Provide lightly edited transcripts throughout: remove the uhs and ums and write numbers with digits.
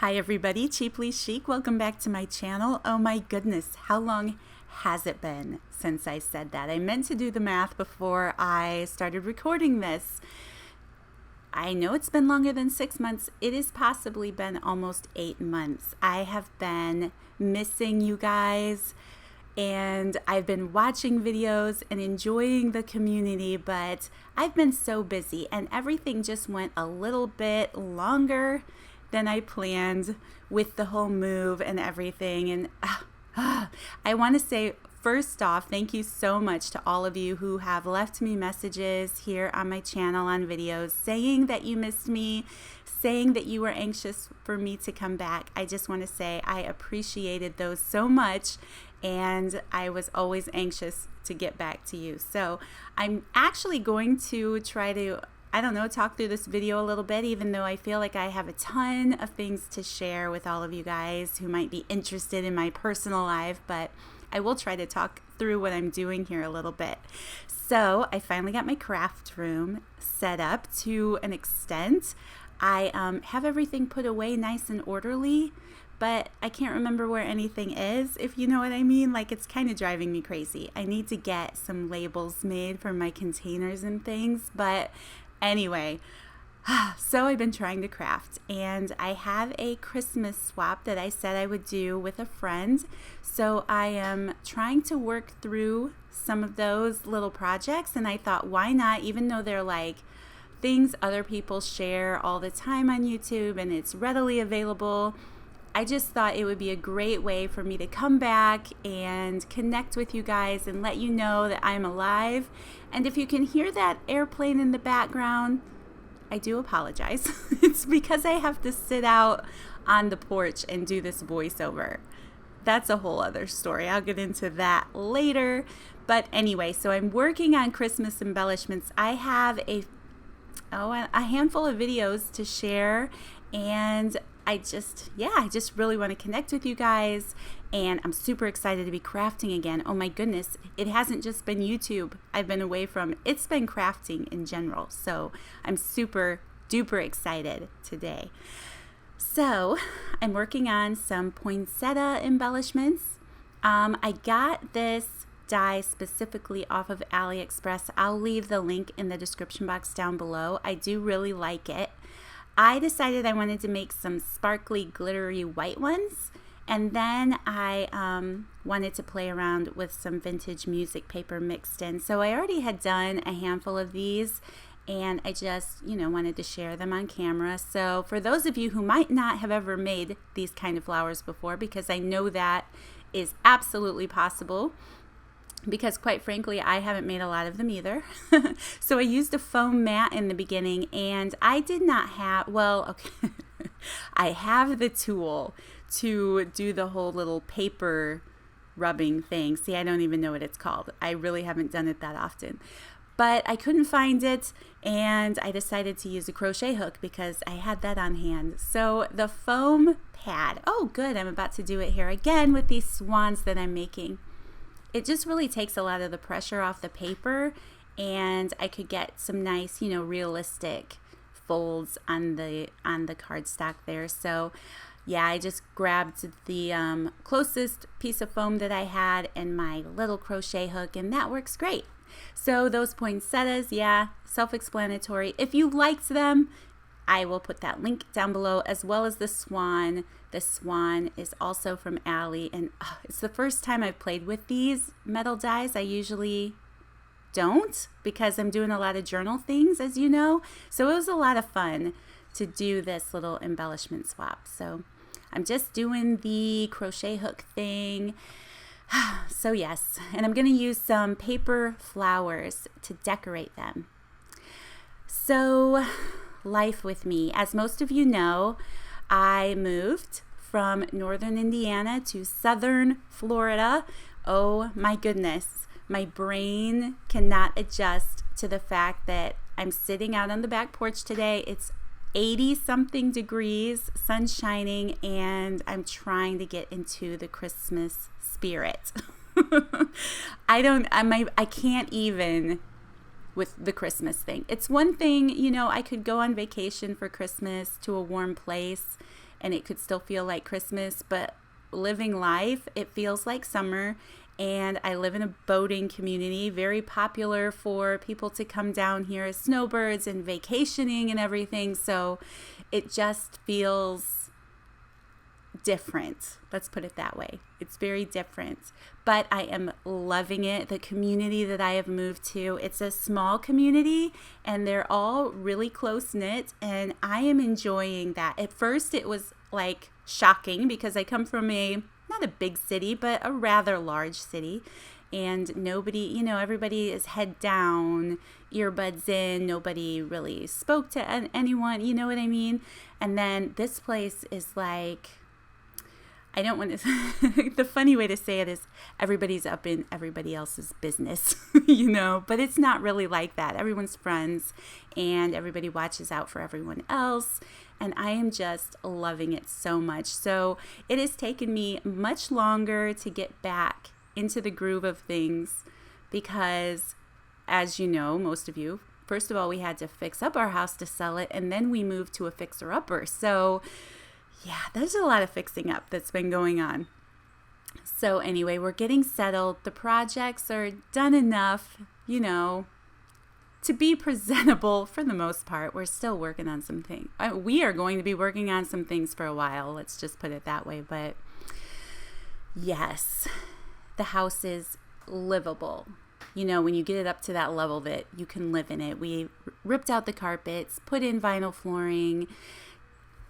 Hi everybody, Cheaply Chic. Welcome back to my channel. Oh my goodness, how long has it been since I said that? I meant to do the math before I started recording this. I know it's been longer than 6 months. It has possibly been almost 8 months. I have been missing you guys and I've been watching videos and enjoying the community, but I've been so busy and everything just went a little bit longer than I planned with the whole move and everything. And I want to say, first off, thank you so much to all of you who have left me messages here on my channel on videos saying that you missed me, saying that you were anxious for me to come back. I just want to say I appreciated those so much, and I was always anxious to get back to you. So I'm actually going to try to talk through this video a little bit, even though I feel like I have a ton of things to share with all of you guys who might be interested in my personal life, but I will try to talk through what I'm doing here a little bit. So I finally got my craft room set up to an extent. I have everything put away nice and orderly, but I can't remember where anything is, if you know what I mean. Like, it's kind of driving me crazy. I need to get some labels made for my containers and things, but anyway, so I've been trying to craft, and I have a Christmas swap that I said I would do with a friend. So I am trying to work through some of those little projects, and I thought, why not, even though they're like things other people share all the time on YouTube and it's readily available, I just thought it would be a great way for me to come back and connect with you guys and let you know that I'm alive. And if you can hear that airplane in the background, I do apologize. It's because I have to sit out on the porch and do this voiceover. That's a whole other story. I'll get into that later. But anyway, so I'm working on Christmas embellishments. I have a handful of videos to share, and I just really want to connect with you guys, and I'm super excited to be crafting again. Oh my goodness, it hasn't just been YouTube I've been away from, it's been crafting in general. So I'm super duper excited today. So I'm working on some poinsettia embellishments. I got this die specifically off of AliExpress. I'll leave the link in the description box down below. I do really like it. I decided I wanted to make some sparkly, glittery white ones, and then I wanted to play around with some vintage music paper mixed in. So I already had done a handful of these, and I just, wanted to share them on camera. So for those of you who might not have ever made these kind of flowers before, because I know that is absolutely possible, because quite frankly, I haven't made a lot of them either. So I used a foam mat in the beginning, and I did not have, I have the tool to do the whole little paper rubbing thing. See, I don't even know what it's called. I really haven't done it that often. But I couldn't find it, and I decided to use a crochet hook because I had that on hand. So the foam pad, oh good, I'm about to do it here again with these swans that I'm making. It just really takes a lot of the pressure off the paper, and I could get some nice, realistic folds on the cardstock there. So yeah, I just grabbed the closest piece of foam that I had and my little crochet hook, and that works great. So those poinsettias, yeah, self-explanatory. If you liked them, I will put that link down below, as well as the swan. The swan is also from Ali, and it's the first time I've played with these metal dies. I usually don't, because I'm doing a lot of journal things, as you know. So it was a lot of fun to do this little embellishment swap. So I'm just doing the crochet hook thing. So yes, and I'm going to use some paper flowers to decorate them. So life with me. As most of you know, I moved from northern Indiana to southern Florida. Oh my goodness, my brain cannot adjust to the fact that I'm sitting out on the back porch today. It's 80 something degrees, sun shining, and I'm trying to get into the Christmas spirit. I can't even with the Christmas thing. It's one thing, I could go on vacation for Christmas to a warm place, and it could still feel like Christmas, but living life, it feels like summer. And I live in a boating community, very popular for people to come down here as snowbirds and vacationing and everything. So it just feels different. Let's put it that way. It's very different, but I am loving it. The community that I have moved to, it's a small community and they're all really close knit, and I am enjoying that. At first it was like shocking because I come from not a big city, but a rather large city, and nobody, everybody is head down, earbuds in, nobody really spoke to anyone, you know what I mean? And then this place is like, I don't want to, the funny way to say it is everybody's up in everybody else's business, but it's not really like that. Everyone's friends and everybody watches out for everyone else. And I am just loving it so much. So it has taken me much longer to get back into the groove of things because, as you know, most of you, first of all, we had to fix up our house to sell it, and then we moved to a fixer-upper. So yeah, there's a lot of fixing up that's been going on. So anyway, we're getting settled. The projects are done enough, to be presentable for the most part. We're still working on some things. We are going to be working on some things for a while. Let's just put it that way. But yes, the house is livable. When you get it up to that level that you can live in it. We ripped out the carpets, put in vinyl flooring,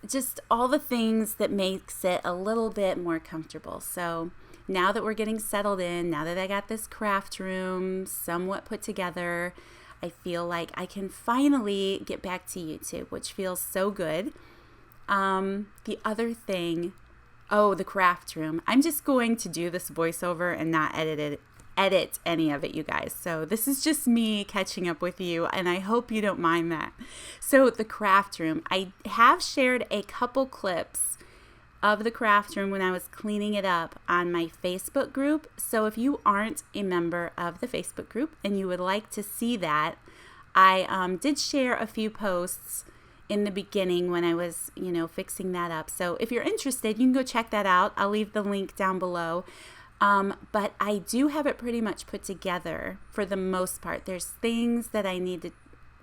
just all the things that makes it a little bit more comfortable. So now that we're getting settled in, now that I got this craft room somewhat put together, I feel like I can finally get back to YouTube, which feels so good. The other thing, the craft room. I'm just going to do this voiceover and not edit any of it, you guys. So this is just me catching up with you, and I hope you don't mind that. So the craft room, I have shared a couple clips of the craft room when I was cleaning it up on my Facebook group. So if you aren't a member of the Facebook group and you would like to see that, I did share a few posts in the beginning when I was, fixing that up. So if you're interested, you can go check that out. I'll leave the link down below. But I do have it pretty much put together for the most part. There's things that I need to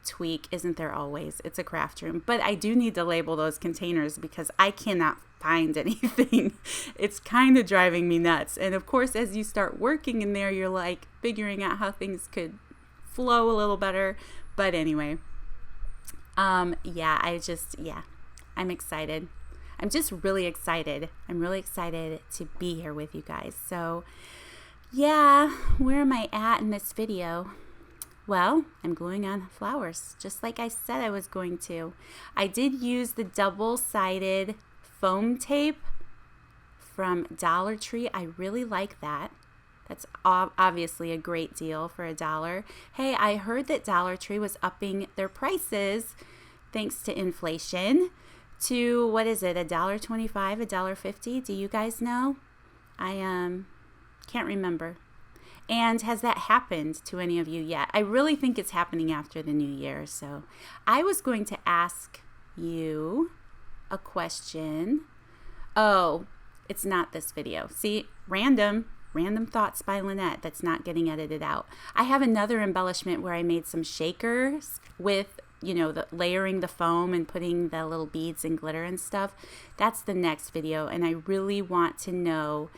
tweak, isn't there always? It's a craft room. But I do need to label those containers because I cannot find anything. It's kind of driving me nuts. And of course, as you start working in there, you're like figuring out how things could flow a little better. But anyway, I'm excited. I'm just really excited. I'm really excited to be here with you guys. So yeah, where am I at in this video? Well, I'm gluing on flowers, just like I said I was going to. I did use the double-sided foam tape from Dollar Tree. I really like that. That's obviously a great deal for $1. Hey, I heard that Dollar Tree was upping their prices thanks to inflation to, what is it, $1.25, $1.50? Do you guys know? I can't remember. And has that happened to any of you yet? I really think it's happening after the new year. So I was going to ask you a question. Oh, it's not this video. See, random thoughts by Lynette that's not getting edited out. I have another embellishment where I made some shakers with, the layering the foam and putting the little beads and glitter and stuff. That's the next video. And I really want to know,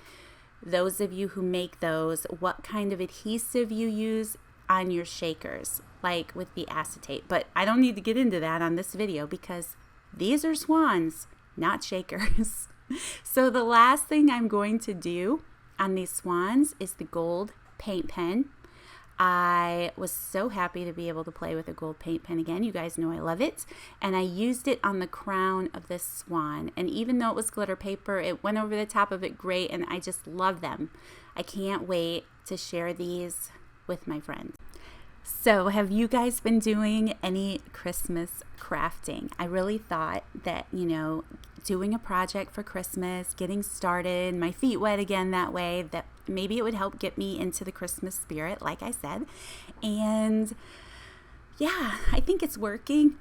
those of you who make those, what kind of adhesive you use on your shakers, like with the acetate. But I don't need to get into that on this video because these are swans, not shakers. So the last thing I'm going to do on these swans is the gold paint pen. I was so happy to be able to play with a gold paint pen again. You guys know I love it. And I used it on the crown of this swan. And even though it was glitter paper, it went over the top of it great, and I just love them. I can't wait to share these with my friends. So have you guys been doing any Christmas crafting? I really thought that, doing a project for Christmas, getting started, my feet wet again that way, that maybe it would help get me into the Christmas spirit, like I said. And yeah, I think it's working.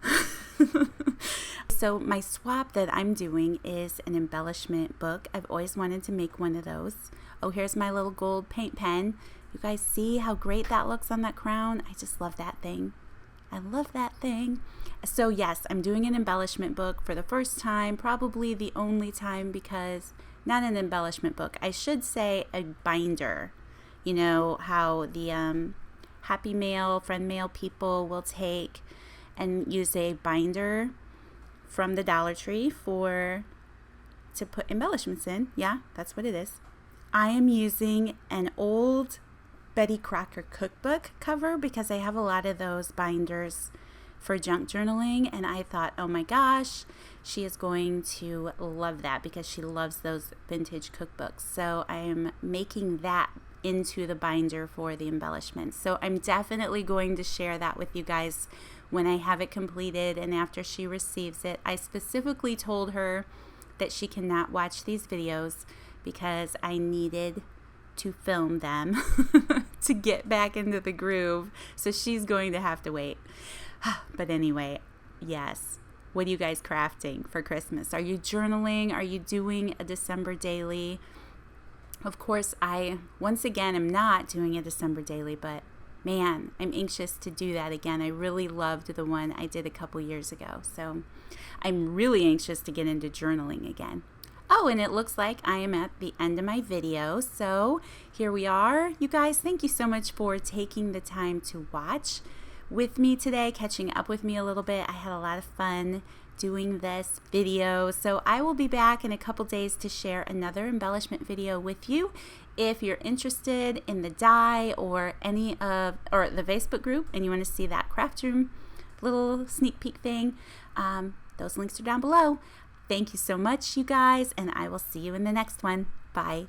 so my swap that I'm doing is an embellishment book. I've always wanted to make one of those. Oh, here's my little gold paint pen. You guys see how great that looks on that crown? I just love that thing. I love that thing. So yes, I'm doing an embellishment book for the first time, probably the only time, because not an embellishment book. I should say a binder. You know how the Happy Mail, Friend Mail people will take and use a binder from the Dollar Tree to put embellishments in. Yeah, that's what it is. I am using an old Betty Crocker cookbook cover because I have a lot of those binders for junk journaling, and I thought, oh my gosh, she is going to love that because she loves those vintage cookbooks. So I am making that into the binder for the embellishments. So I'm definitely going to share that with you guys when I have it completed and after she receives it. I specifically told her that she cannot watch these videos because I needed to film them to get back into the groove. So she's going to have to wait. But anyway, yes. What are you guys crafting for Christmas? Are you journaling? Are you doing a December daily? Of course, I, once again, am not doing a December daily, but man, I'm anxious to do that again. I really loved the one I did a couple years ago. So I'm really anxious to get into journaling again. Oh, and it looks like I am at the end of my video. So here we are. You guys, thank you so much for taking the time to watch with me today, catching up with me a little bit. I had a lot of fun doing this video. So I will be back in a couple days to share another embellishment video with you. If you're interested in the die or the Facebook group and you want to see that craft room little sneak peek thing, those links are down below. Thank you so much, you guys, and I will see you in the next one. Bye.